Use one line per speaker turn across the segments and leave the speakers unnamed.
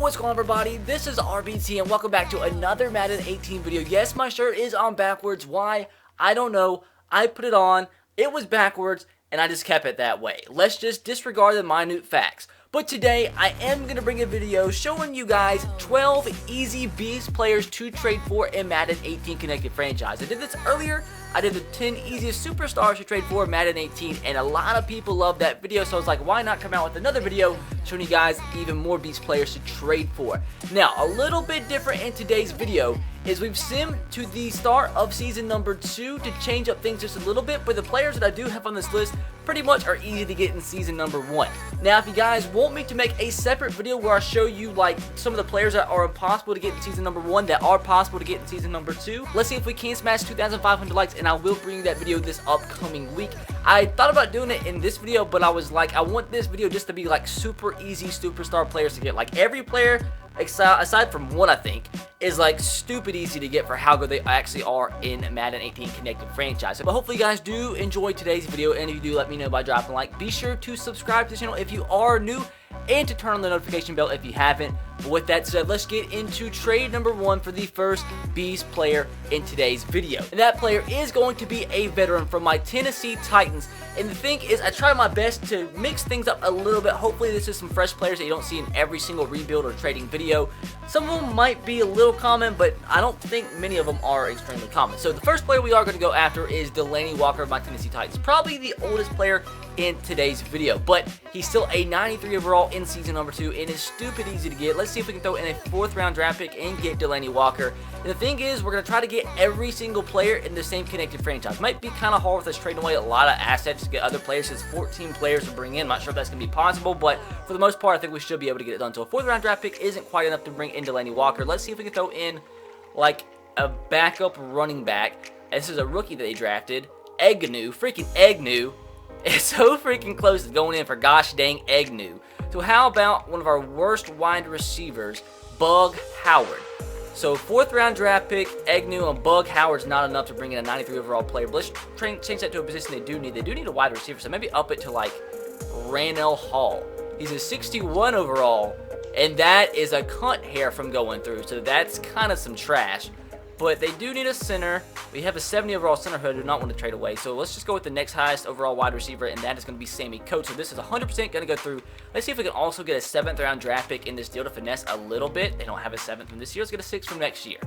what's going on, everybody? This is RBT and welcome back to another Madden 18 video. Yes, my shirt is on backwards. Why? I don't know. I put it on, it was backwards, and I just kept it that way. Let's just disregard the minute facts. But today, I am going to bring a video showing you guys 12 easy beast players to trade for in Madden 18 Connected Franchise. I did this earlier. I did the 10 easiest superstars to trade for in Madden 18, and a lot of people loved that video, so I was like, why not come out with another video showing you guys even more beast players to trade for. Now, a little bit different in today's video is we've simmed to the start of season number 2 to change up things just a little bit, but the players that I do have on this list pretty much are easy to get in season number 1. Now, if you guys want me to make a separate video where I show you like some of the players that are impossible to get in season number 1 that are possible to get in season number 2, let's see if we can smash 2,500 likes, and I will bring you that video this upcoming week. I thought about doing it in this video, but I was like, I want this video just to be like super easy superstar players to get. Like every player, aside from one, I think, is like stupid easy to get for how good they actually are in Madden 18 Connected Franchise. But hopefully you guys do enjoy today's video, and if you do, let me know by dropping a like. Be sure to subscribe to the channel if you are new, and to turn on the notification bell if you haven't. But with that said, let's get into trade number 1 for the first beast player in today's video. And that player is going to be a veteran from my Tennessee Titans. And the thing is, I try my best to mix things up a little bit. Hopefully this is some fresh players that you don't see in every single rebuild or trading video. Some of them might be a little common, but I don't think many of them are extremely common. So the first player we are going to go after is Delanie Walker of my Tennessee Titans. Probably the oldest player in today's video, but he's still a 93 overall in season number 2 and is stupid easy to get. Let's see if we can throw in a 4th round draft pick and get Delanie Walker. And the thing is, we're going to try to get every single player in the same connected franchise. Might be kind of hard with us trading away a lot of assets to get other players. It's 14 players to bring in. Not sure if that's going to be possible, but for the most part, I think we should be able to get it done. So a 4th round draft pick isn't quite enough to bring in Delanie Walker. Let's see if we can throw in like a backup running back. And this is a rookie that they drafted, Egnew, freaking Egnew. It's so freaking close to going in for gosh dang Egnew. So how about one of our worst wide receivers, Bug Howard? So 4th round draft pick, Egnew, and Bug Howard's not enough to bring in a 93 overall player. But let's change that to a position they do need. They do need a wide receiver, so maybe up it to like Rannell Hall. He's a 61 overall, and that is a cunt hair from going through. So that's kind of some trash. But they do need a center. We have a 70 overall center who I do not want to trade away. So let's just go with the next highest overall wide receiver, and that is going to be Sammy Coates. So this is 100% going to go through. Let's see if we can also get a 7th round draft pick in this deal to finesse a little bit. They don't have a 7th from this year. Let's get a 6th from next year.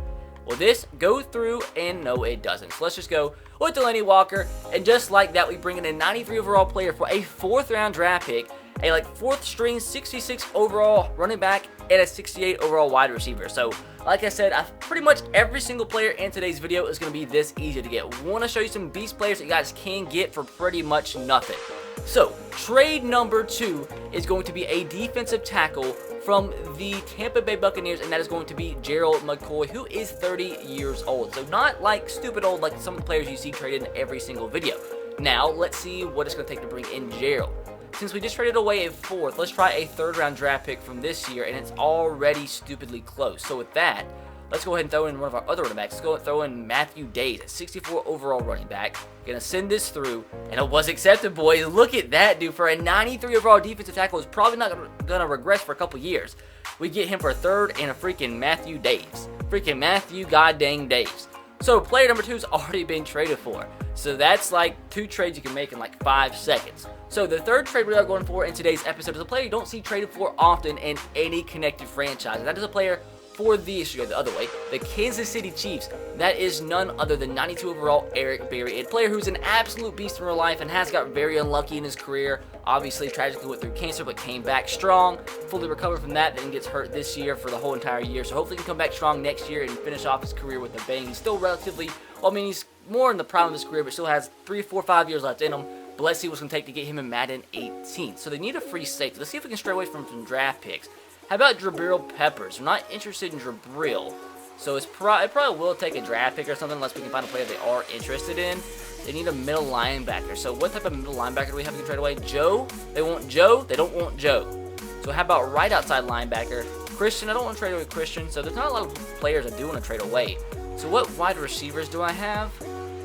Will this go through? And no, it doesn't. So let's just go with Delanie Walker. And just like that, we bring in a 93 overall player for a 4th round draft pick, a like 4th string 66 overall running back, and a 68 overall wide receiver. So like I said, pretty much every single player in today's video is going to be this easy to get. Want to show you some beast players that you guys can get for pretty much nothing. So trade number 2 is going to be a defensive tackle from the Tampa Bay Buccaneers, and that is going to be Gerald McCoy, who is 30 years old. So not like stupid old like some of the players you see traded in every single video. Now let's see what it's going to take to bring in Gerald. Since we just traded away a 4th, let's try a 3rd round draft pick from this year, and it's already stupidly close. So with that, let's go ahead and throw in one of our other running backs. Let's go and throw in Matthew Days, a 64 overall running back. Gonna send this through, and it was accepted, boys. Look at that, dude. For a 93 overall defensive tackle, is probably not gonna regress for a couple years. We get him for a 3rd and a freaking Matthew Days. Freaking Matthew goddamn Days. So player number 2 has already been traded for. So that's like 2 trades you can make in like 5 seconds. So the 3rd trade we are going for in today's episode is a player you don't see traded for often in any connected franchise. That is a player for the other way, the Kansas City Chiefs. That is none other than 92 overall Eric Berry, a player who's an absolute beast in real life and has got very unlucky in his career. Obviously, tragically went through cancer, but came back strong, fully recovered from that, then gets hurt this year for the whole entire year. So hopefully he can come back strong next year and finish off his career with a bang. He's still relatively, well, I mean, he's more in the prime of his career, but still has 3, 4, 5 years left in him. But let's see what's going to take to get him in Madden 18. So they need a free safety. Let's see if we can stray away from some draft picks. How about Jabril Peppers? We're not interested in Jabril. So it probably will take a draft pick or something unless we can find a player they are interested in. They need a middle linebacker. So what type of middle linebacker do we have we can trade away? Joe? They want Joe? They don't want Joe. So how about right outside linebacker? Christian? I don't want to trade away Christian. So there's not a lot of players I do want to trade away. So what wide receivers do I have?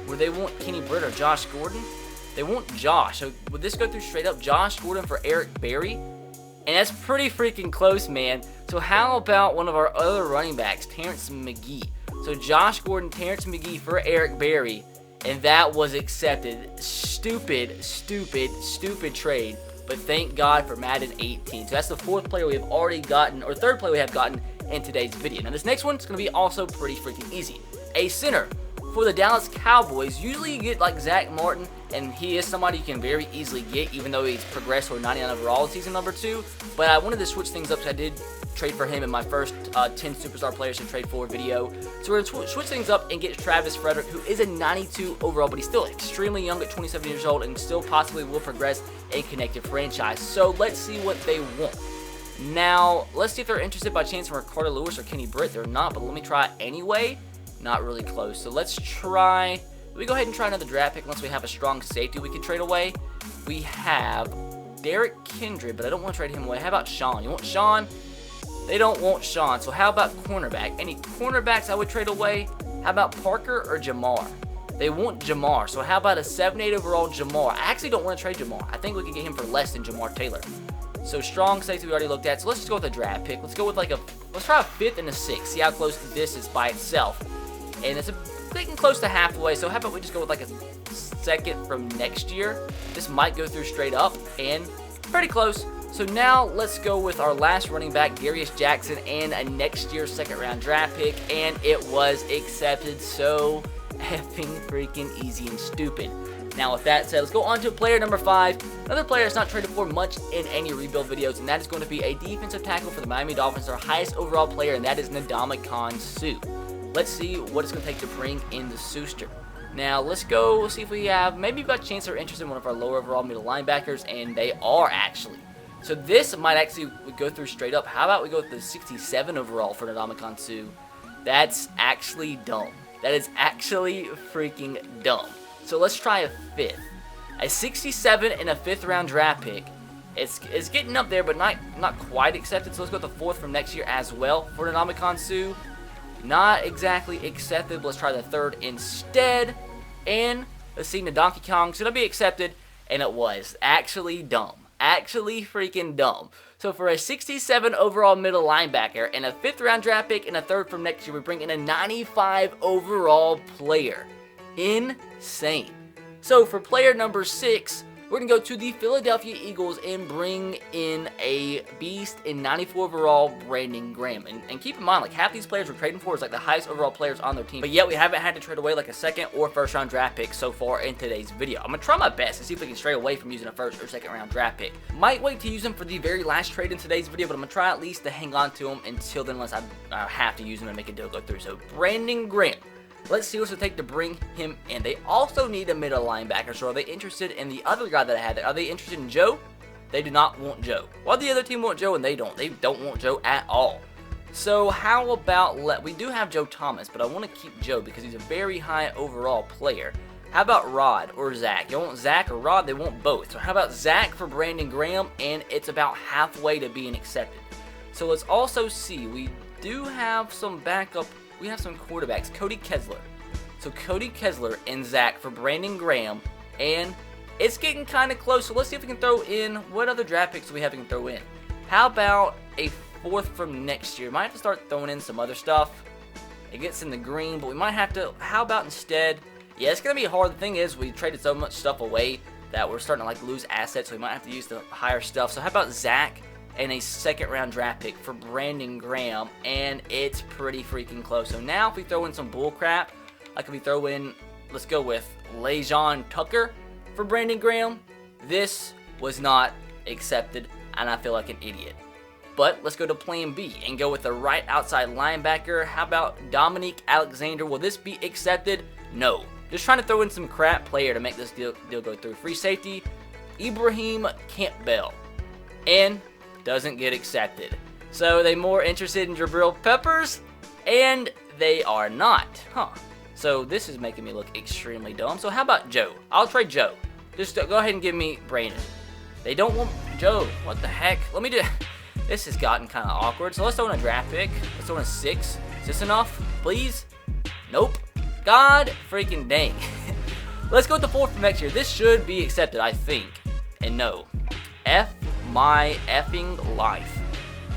Would they want Kenny Britt or Josh Gordon? They want Josh. So would this go through straight up Josh Gordon for Eric Berry? And that's pretty freaking close, man. So how about one of our other running backs, Terrence McGee? So Josh Gordon, Terrence McGee for Eric Berry, and that was accepted. Stupid trade, but thank God for Madden 18. So that's the fourth player we have already gotten, or third player we have gotten in today's video. Now this next one's going to be also pretty freaking easy. A center for the Dallas Cowboys. Usually you get like Zach Martin, and he is somebody you can very easily get, even though he's progressed for 99 overall in season number 2. But I wanted to switch things up, so I did trade for him in my first 10 superstar players to trade for video. So we're going to switch things up and get Travis Frederick, who is a 92 overall, but he's still extremely young at 27 years old and still possibly will progress a connected franchise. So let's see what they want. Now, let's see if they're interested by chance from Ricardo Lewis or Kenny Britt. They're not, but let me try it anyway. Not really close. So let's try, we go ahead and try another draft pick once we have a strong safety we can trade away. We have Derek Kindred, but I don't want to trade him away. How about Sean? You want Sean? They don't want Sean. So how about cornerback? Any cornerbacks I would trade away? How about Parker or Jamar? They want Jamar. So how about a 7-8 overall Jamar? I actually don't want to trade Jamar. I think we can get him for less than Jamar Taylor. So strong safety we already looked at. So let's just go with a draft pick. Let's go with let's try a 5th and a 6th. See how close this is by itself. And it's getting close to halfway. So how about we just go with like a 2nd from next year? This might go through straight up and pretty close. So now let's go with our last running back, Darius Jackson, and a next year's 2nd round draft pick, and it was accepted. So effing freaking easy and stupid. Now with that said, let's go on to player number 5. Another player that's not traded for much in any rebuild videos, and that is going to be a defensive tackle for the Miami Dolphins, our highest overall player, and that is Ndamukong Suh. Let's see what it's going to take to bring in the Sooster. Now, let's go see if we have, maybe by chance they're interested in one of our lower overall middle linebackers, and they are actually. So this might actually go through straight up. How about we go with the 67 overall for Ndamukong Suh? That's actually dumb. That is actually freaking dumb. So let's try a 5th. A 67 and a 5th round draft pick. It's getting up there, but not quite accepted. So let's go with the 4th from next year as well for Ndamukong Suh. Not exactly accepted. Let's try the 3rd instead. And let's see, Donkey Kong. Should it be accepted? And it was. Actually dumb. Actually freaking dumb. So for a 67 overall middle linebacker and a 5th round draft pick and a 3rd from next year, we bring in a 95 overall player. Insane. So for player number 6, we're going to go to the Philadelphia Eagles and bring in a beast in 94 overall, Brandon Graham. And keep in mind, like half these players we're trading for is like the highest overall players on their team. But yet we haven't had to trade away like a 2nd or 1st round draft pick so far in today's video. I'm going to try my best to see if we can stray away from using a 1st or 2nd round draft pick. Might wait to use them for the very last trade in today's video, but I'm going to try at least to hang on to them until then, unless I have to use them and make a deal go through. So Brandon Graham. Let's see what's it take to bring him in. They also need a middle linebacker, so are they interested in the other guy that I had? Are they interested in Joe? They do not want Joe. While the other team want Joe, and they don't want Joe at all. So how about, we do have Joe Thomas, but I want to keep Joe because he's a very high overall player. How about Rod or Zach? You want Zach or Rod? They want both. So how about Zach for Brandon Graham, and it's about halfway to being accepted. So let's also see, we do have some backup. We have some quarterbacks. Cody Kessler. So Cody Kessler and Zach for Brandon Graham. And it's getting kind of close. So let's see if we can throw in, what other draft picks do we have we can throw in? How about a 4th from next year? Might have to start throwing in some other stuff. It gets in the green, but we might have to, how about instead? Yeah, it's going to be hard. The thing is, we traded so much stuff away that we're starting to like lose assets. So we might have to use the higher stuff. So how about Zach and a 2nd round draft pick for Brandon Graham, and it's pretty freaking close. So now if we throw in some bull crap, like if we throw in, let's go with Le'Jon Tucker for Brandon Graham, this was not accepted, and I feel like an idiot. But let's go to plan B and go with the right outside linebacker. How about Dominique Alexander? Will this be accepted? No. Just trying to throw in some crap player to make this deal go through. Free safety, Ibrahim Campbell. And doesn't get accepted. So they more interested in Jabril Peppers? And they are not. Huh. So this is making me look extremely dumb. So how about Joe? I'll trade Joe. Just go ahead and give me Brandon. They don't want Joe. What the heck? Let me do. This has gotten kind of awkward. So let's throw in a draft pick. Let's throw in a 6. Is this enough? Please? Nope. God freaking dang. Let's go with the 4th from next year. This should be accepted, I think. And no. F my effing life.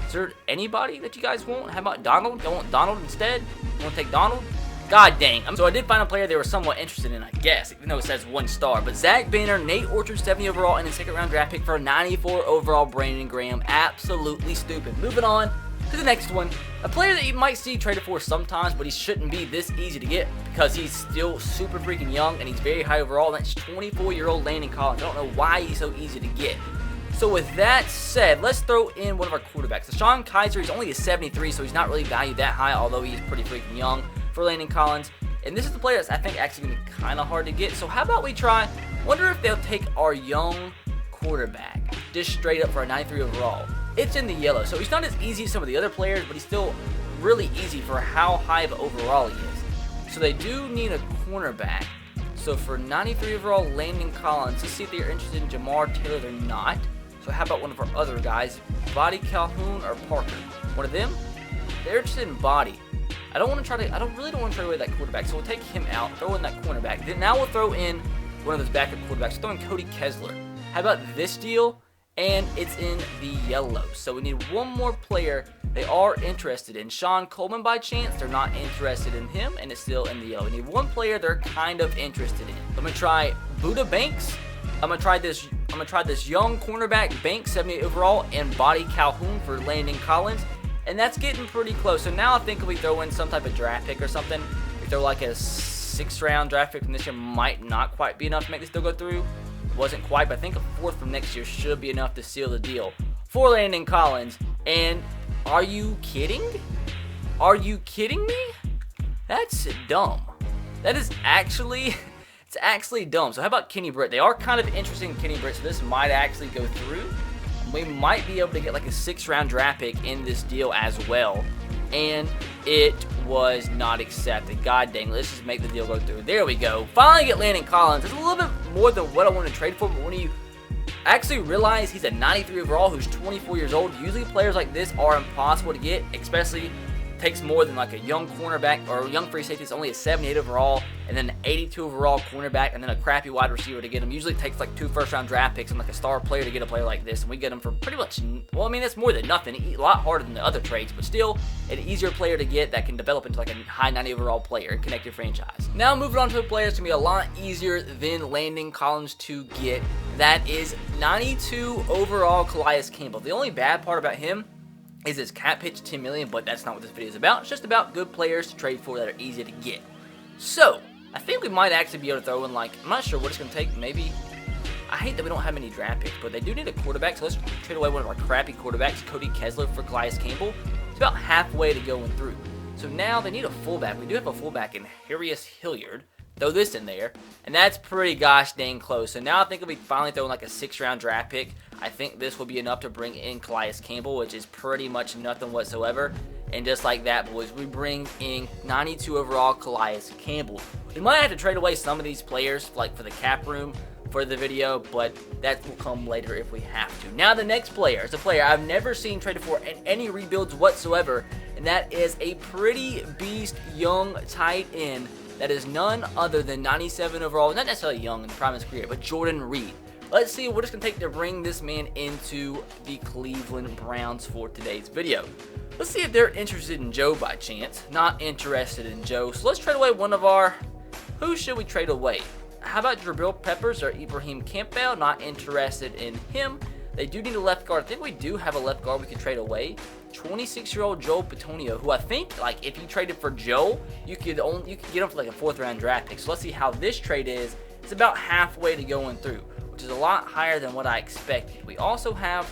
So there anybody that you guys want? How about Donald? You want Donald instead? You want to take Donald? God dang. So I did find a player they were somewhat interested in, I guess, even though it says 1 star. But Zach Banner, Nate Orchard, 70 overall, and a 2nd round draft pick for a 94 overall Brandon Graham. Absolutely stupid. Moving on to the next one. A player that you might see traded for sometimes, but he shouldn't be this easy to get because he's still super freaking young and he's very high overall. And that's 24-year-old Landon Collins. I don't know why he's so easy to get. So with that said, let's throw in one of our quarterbacks. DeShone Kizer, he's only a 73, so he's not really valued that high, although he's pretty freaking young for Landon Collins. And this is the player that's, I think, actually going to be kind of hard to get. So how about we try, wonder if they'll take our young quarterback, just straight up for a 93 overall. It's in the yellow, so he's not as easy as some of the other players, but he's still really easy for how high of overall he is. So they do need a cornerback. So for 93 overall Landon Collins, let's see if they're interested in Jamar Taylor. They're not. So how about one of our other guys, Body Calhoun or Parker? One of them? They're interested in Body. I really don't want to trade away that quarterback, so we'll take him out, throw in that cornerback. Then now we'll throw in one of those backup quarterbacks. We'll throw in Cody Kessler. How about this deal? And it's in the yellow. So we need one more player they are interested in. Sean Coleman by chance, they're not interested in him, and it's still in the yellow. We need one player they're kind of interested in. I'm gonna try Buda Banks. I'm gonna try this young cornerback Banks, 78 overall, and Body Calhoun for Landon Collins. And that's getting pretty close. So now I think if we throw in some type of draft pick or something, we throw like a 6th round draft pick from this year, might not quite be enough to make this deal go through. Wasn't quite, but I think a 4th from next year should be enough to seal the deal for Landon Collins. And are you kidding? Are you kidding me? That's dumb. That is actually, it's actually dumb. So how about Kenny Britt? They are kind of interested in Kenny Britt, so this might actually go through. We might be able to get like a 6th round draft pick in this deal as well. And it was not accepted. God dang, let's just make the deal go through. There we go. Finally get Landon Collins. It's a little bit more than what I want to trade for, but when you actually realize he's a 93 overall who's 24 years old, usually players like this are impossible to get, especially takes more than like a young cornerback or a young free safety. It's only a 78 overall and then an 82 overall cornerback and then a crappy wide receiver to get him. Usually it takes like 2 first-round draft picks and like a star player to get a player like this, and we get him for pretty much, well, I mean, that's more than nothing. A lot harder than the other trades, but still an easier player to get that can develop into like a high 90 overall player and connect your franchise. Now moving on to a player that's going to be a lot easier than Landon Collins to get. That is 92 overall Calais Campbell. The only bad part about him is his cap hit $10 million, but that's not what this video is about. It's just about good players to trade for that are easy to get. So, I think we might actually be able to throw in, like, I'm not sure what it's going to take. Maybe, I hate that we don't have many draft picks, but they do need a quarterback, so let's trade away one of our crappy quarterbacks, Cody Kessler, for Calais Campbell. It's about halfway to going through. So now they need a fullback. We do have a fullback in Harris Hilliard. Throw this in there, and that's pretty gosh dang close. So now I think we'll be finally throwing like a 6th round draft pick. I think this will be enough to bring in Calais Campbell, which is pretty much nothing whatsoever. And just like that, boys, we bring in 92 overall Calais Campbell. We might have to trade away some of these players, like for the cap room for the video, but that will come later if we have to. Now the next player is a player I've never seen traded for in any rebuilds whatsoever, and that is a pretty beast young tight end. That is none other than 97 overall, not necessarily young in the prime of his career, but Jordan Reed. Let's see what it's going to take to bring this man into the Cleveland Browns for today's video. Let's see if they're interested in Joe by chance. Not interested in Joe. So let's trade away one of our... Who should we trade away? How about Jabril Peppers or Ibrahim Campbell? Not interested in him. They do need a left guard. I think we do have a left guard we can trade away. 26-year-old Joel Bitonio, who I think, like, if you traded for Joel, you could get him for like a 4th round draft pick. So let's see how this trade is. It's about halfway to going through, which is a lot higher than what I expected. We also have,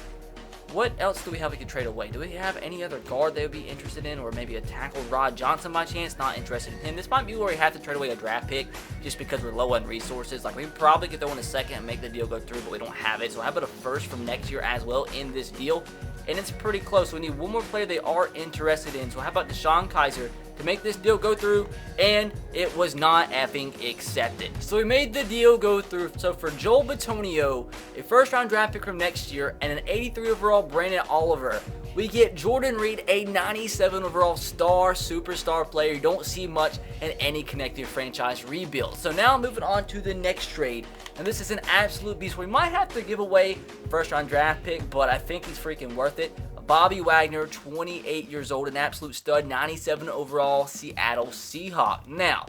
what else do we have we could trade away? Do we have any other guard they would be interested in, or maybe a tackle? Rod Johnson by chance? Not interested in him. This might be where we have to trade away a draft pick just because we're low on resources. Like, we probably could throw in a 2nd and make the deal go through, but we don't have it. So how about a 1st from next year as well in this deal? And it's pretty close. We need one more player they are interested in. So how about DeShone Kizer to make this deal go through? And it was not effing accepted. So we made the deal go through. So for Joel Bitonio, a 1st round draft pick from next year, and an 83 overall Brandon Oliver, we get Jordan Reed, a 97 overall superstar player. You don't see much in any connected franchise rebuild. So now moving on to the next trade. And this is an absolute beast. We might have to give away 1st round draft pick, but I think he's freaking worth it. Bobby Wagner, 28 years old, an absolute stud, 97 overall, Seattle Seahawks. Now,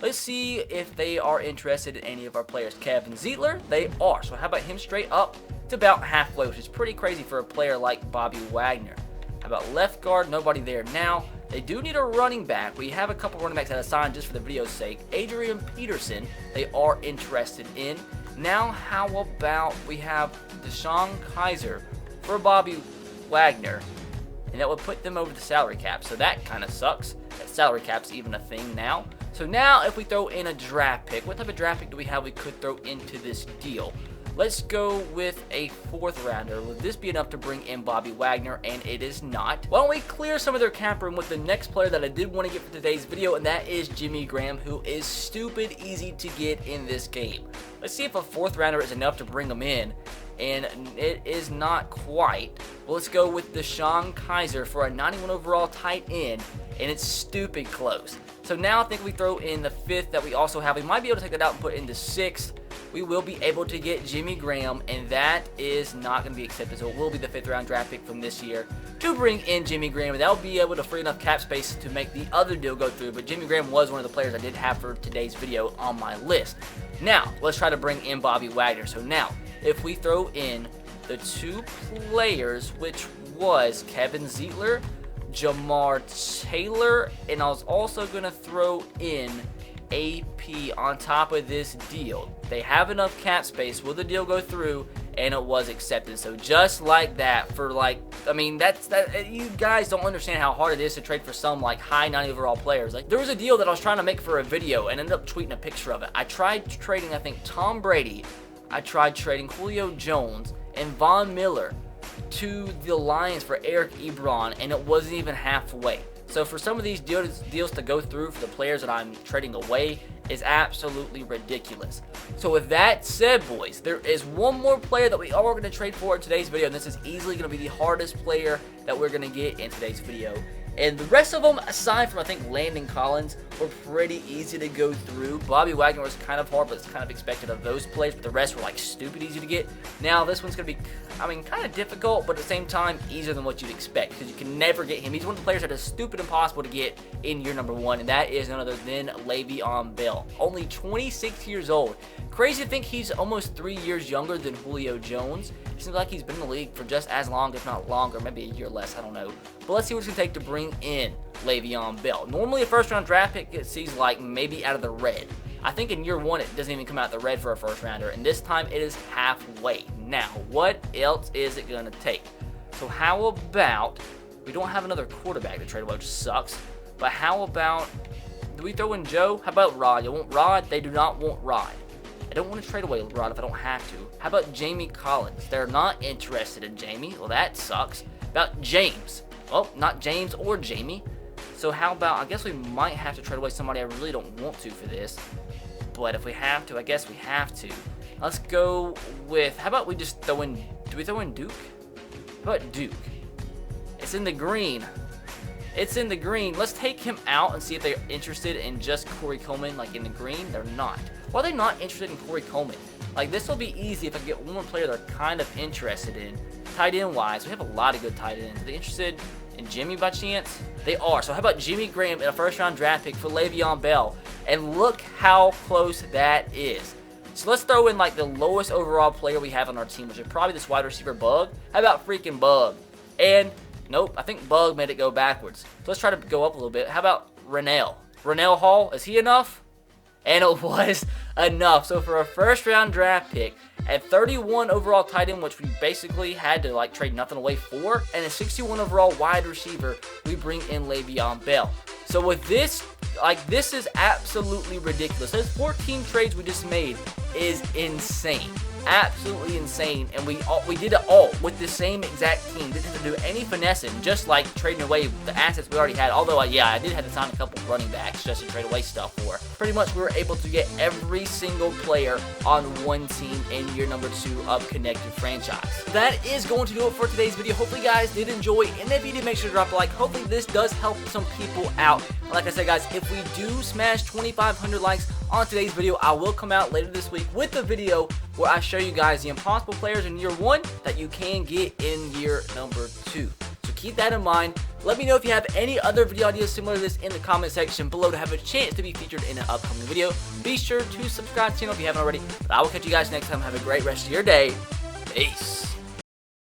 let's see if they are interested in any of our players. Kevin Zeitler, they are. So how about him straight up to about halfway, which is pretty crazy for a player like Bobby Wagner. How about left guard? Nobody there now. They do need a running back. We have a couple running backs that I signed just for the video's sake. Adrian Peterson, they are interested in. Now, how about we have DeShone Kizer for Bobby Wagner, and that would put them over the salary cap, so that kind of sucks. That salary cap's even a thing now. So now, if we throw in a draft pick, what type of draft pick do we have we could throw into this deal? Let's go with a 4th rounder. Will this be enough to bring in Bobby Wagner? And it is not. Why don't we clear some of their cap room with the next player that I did want to get for today's video, and that is Jimmy Graham, who is stupid easy to get in this game. Let's see if a 4th rounder is enough to bring him in, and it is not quite. Well, let's go with DeShone Kizer for a 91 overall tight end, and it's stupid close. So now I think we throw in the 5th that we also have. We might be able to take that out and put it into 6th. We will be able to get Jimmy Graham, and that is not going to be accepted. So it will be the 5th round draft pick from this year to bring in Jimmy Graham, and that will be able to free enough cap space to make the other deal go through. But Jimmy Graham was one of the players I did have for today's video on my list. Now, let's try to bring in Bobby Wagner. So now, if we throw in the 2 players, which was Kevin Zeitler, Jamar Taylor, and I was also going to throw in AP on top of this deal. They have enough cap space. Will the deal go through? And it was accepted. So just like that, for like, I mean, that you guys don't understand how hard it is to trade for some like high 90 overall players. Like, there was a deal that I was trying to make for a video and ended up tweeting a picture of it. I tried trading, I think, Tom Brady. I tried trading Julio Jones and Von Miller to the Lions for Eric Ebron, and it wasn't even halfway. So for some of these deals to go through for the players that I'm trading away is absolutely ridiculous. So with that said, boys, there is one more player that we are going to trade for in today's video, and this is easily going to be the hardest player that we're going to get in today's video. And the rest of them, aside from, I think, Landon Collins, were pretty easy to go through. Bobby Wagner was kind of hard, but it's kind of expected of those players. But the rest were, like, stupid easy to get. Now, this one's going to be, I mean, kind of difficult, but at the same time, easier than what you'd expect. Because you can never get him. He's one of the players that is stupid impossible to get in year number 1. And that is none other than Le'Veon Bell. Only 26 years old. Crazy to think he's almost 3 years younger than Julio Jones. It seems like he's been in the league for just as long, if not longer, maybe a year less, I don't know. But let's see what it's going to take to bring in Le'Veon Bell. Normally a first round draft pick gets sees like maybe out of the red. I think in year 1 it doesn't even come out the red for a first rounder, and this time it is halfway. Now, what else is it going to take? So how about, we don't have another quarterback to trade away, which sucks, but how about, do we throw in Joe? How about Rod? You want Rod? They do not want Rod. I don't want to trade away Rod if I don't have to. How about Jamie Collins? They're not interested in Jamie. Well, that sucks. About James? Well, not James or Jamie. So how about, I guess we might have to trade away somebody I really don't want to for this. But if we have to, I guess we have to. Let's go with, how about we just throw in, do we throw in Duke? How about Duke? It's in the green. It's in the green. Let's take him out and see if they're interested in just Corey Coleman, like in the green. They're not. Why are they not interested in Corey Coleman? Like, this will be easy if I get one more player they're kind of interested in. Tight end wise, we have a lot of good tight ends. Are they interested in Jimmy by chance? They are. So how about Jimmy Graham in a first round draft pick for Le'Veon Bell? And look how close that is. So let's throw in like the lowest overall player we have on our team, which is probably this wide receiver Bug. How about freaking Bug? And nope, I think Bug made it go backwards. So let's try to go up a little bit. How about Rennell? Rennell Hall, is he enough? And it was enough. So for a first round draft pick at 31 overall tight end, which we basically had to like trade nothing away for, and a 61 overall wide receiver, we bring in Le'Veon Bell. So with this, like, this is absolutely ridiculous. Those 14 trades we just made is insane. Absolutely insane, and we did it all with the same exact team. Didn't have to do any finessing, just like trading away the assets we already had. Although, yeah, I did have to sign a couple running backs just to trade away stuff for. Pretty much, we were able to get every single player on one team in year number 2 of Connected Franchise. That is going to do it for today's video. Hopefully, you guys did enjoy, and if you did, make sure to drop a like. Hopefully, this does help some people out. And like I said, guys, if we do smash 2,500 likes on today's video, I will come out later this week with a video where I show you guys the impossible players in year 1 that you can get in year number 2. keep that in mind. Let me know if you have any other video ideas similar to this in the comment section below to have a chance to be featured in an upcoming video. Be sure to subscribe to the channel if you haven't already. But I will catch you guys next time. Have a great rest of your day. Peace.